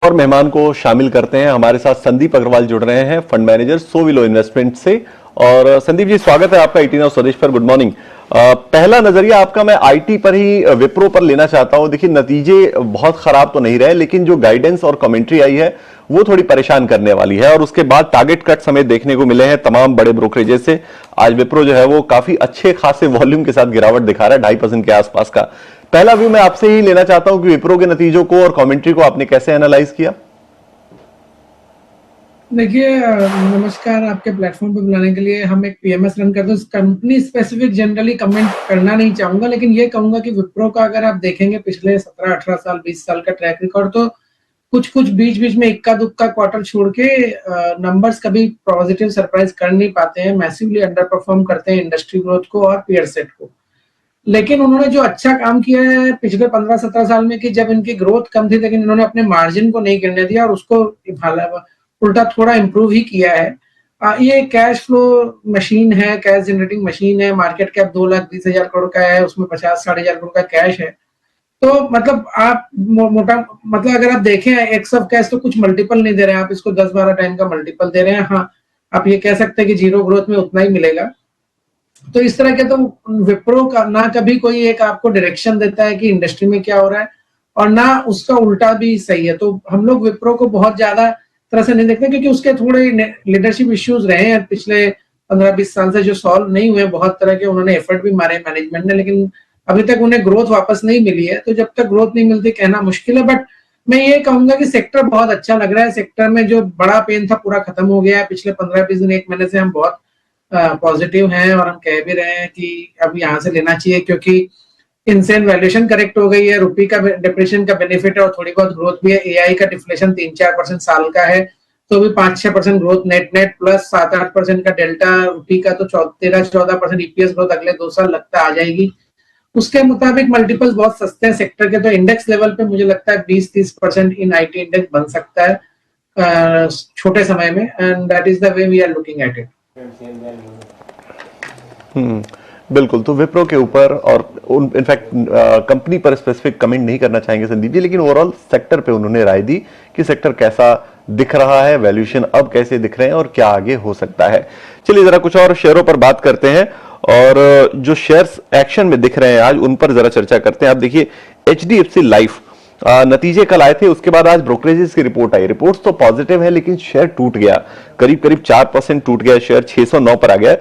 और मेहमान को शामिल करते हैं। हमारे साथ संदीप अग्रवाल जुड़ रहे हैं, फंड मैनेजर सोविलो इन्वेस्टमेंट से। और संदीप जी, स्वागत है आपका 18 स्वदेश पर। Good morning. पहला नजरिया आपका मैं आईटी पर ही, विप्रो पर लेना चाहता हूं। देखिए, नतीजे बहुत खराब तो नहीं रहे, लेकिन जो गाइडेंस और कमेंट्री आई है वो थोड़ी परेशान करने वाली है। और उसके बाद टारगेट कट समेत देखने को मिले हैं तमाम बड़े ब्रोकरेजेस से। आज विप्रो जो है वो काफी अच्छे खासे वॉल्यूम के साथ गिरावट दिखा रहा है, 2.5% के आसपास का। पहला व्यू मैं आपसे ही लेना चाहता हूं कि विप्रो के नतीजों को और कमेंट्री को आपने कैसे एनालाइज किया। देखिए, नमस्कार। आपके प्लेटफॉर्म पे बुलाने के लिए। हम एक पीएमएस रन करते हैं, कंपनी स्पेसिफिक जनरली कमेंट करना नहीं चाहूंगा, लेकिन ये कहूंगा कि विप्रो का अगर आप देखेंगे पिछले 17-18 साल 20 साल का ट्रैक रिकॉर्ड, तो कुछ कुछ बीच बीच में इक्का दुक्का क्वार्टर छोड़ के नंबर्स कभी पॉजिटिव सरप्राइज कर नहीं पाते हैं, मैसिवली अंडर परफॉर्म करते हैं इंडस्ट्री ग्रोथ को और पीयर सेट को। लेकिन उन्होंने जो अच्छा काम किया है पिछले 15-17 साल में, कि जब इनकी ग्रोथ कम थी लेकिन इन्होंने अपने मार्जिन को नहीं गिरने दिया और उसको उल्टा थोड़ा इंप्रूव ही किया है। ये कैश फ्लो मशीन है, कैश जनरेटिंग मशीन है। मार्केट कैप 2,20,000 करोड़ का है, उसमें 50-60,000 करोड़ का कैश है। तो मतलब आप मोटा मतलब अगर आप देखें एक्स ऑफ कैश, तो कुछ मल्टीपल नहीं दे रहे हैं, आप इसको 10-12 टाइम का मल्टीपल दे रहे हैं। हाँ, आप ये कह सकते हैं कि जीरो ग्रोथ में उतना ही मिलेगा। तो इस तरह के तो विप्रो का ना कभी कोई एक आपको डायरेक्शन देता है कि इंडस्ट्री में क्या हो रहा है, और ना उसका उल्टा भी सही है। तो हम लोग विप्रो को बहुत ज्यादा तरह से नहीं देखते, क्योंकि उसके थोड़े लीडरशिप इश्यूज रहे हैं पिछले 15-20 साल से, जो सॉल्व नहीं हुए। बहुत तरह के उन्होंने एफर्ट भी मारे मैनेजमेंट ने, लेकिन अभी तक उन्हें ग्रोथ वापस नहीं मिली है। तो जब तक ग्रोथ नहीं मिलती कहना मुश्किल है। बट मैं ये कहूंगा कि सेक्टर बहुत अच्छा लग रहा है। सेक्टर में जो बड़ा पेन था पूरा खत्म हो गया है। पिछले 15-20 दिन, 1 महीने से हम बहुत पॉजिटिव हैं, और हम कह भी रहे हैं कि अब यहाँ से लेना चाहिए, क्योंकि इनसेन वैल्यूएशन करेक्ट हो गई है, रुपी का डिप्रेशन का बेनिफिट है, और थोड़ी बहुत ग्रोथ भी है। एआई का डिफ्लेशन 3-4% साल का है, तो भी 5-6% ग्रोथ नेट नेट, प्लस 7-8% का डेल्टा रुपी का, तो 13-14% ईपीएस ग्रोथ अगले 2 साल लगता आ जाएगी। उसके मुताबिक मल्टीपल्स बहुत सस्ते हैं सेक्टर के। तो इंडेक्स लेवल पे मुझे लगता है 20-30% इन आईटी इंडेक्स बन सकता है छोटे समय में, and that is the way we are looking at it. बिल्कुल। तो विप्रो के ऊपर और इनफैक्ट कंपनी पर स्पेसिफिक कमेंट नहीं करना चाहेंगे संदीप जी, लेकिन ओवरऑल सेक्टर पे उन्होंने राय दी कि सेक्टर कैसा दिख रहा है, वैल्यूएशन अब कैसे दिख रहे हैं और क्या आगे हो सकता है। चलिए जरा कुछ और शेयरों पर बात करते हैं, और जो शेयर्स एक्शन में दिख रहे हैं आज उन पर जरा चर्चा करते हैं। आप देखिए, एचडीएफसी लाइफ नतीजे कल आए थे, उसके बाद आज ब्रोकरेजेस की रिपोर्ट आई। रिपोर्ट्स तो पॉजिटिव है, लेकिन शेयर टूट गया, करीब करीब 4% टूट गया शेयर, 609 पर आ गया। और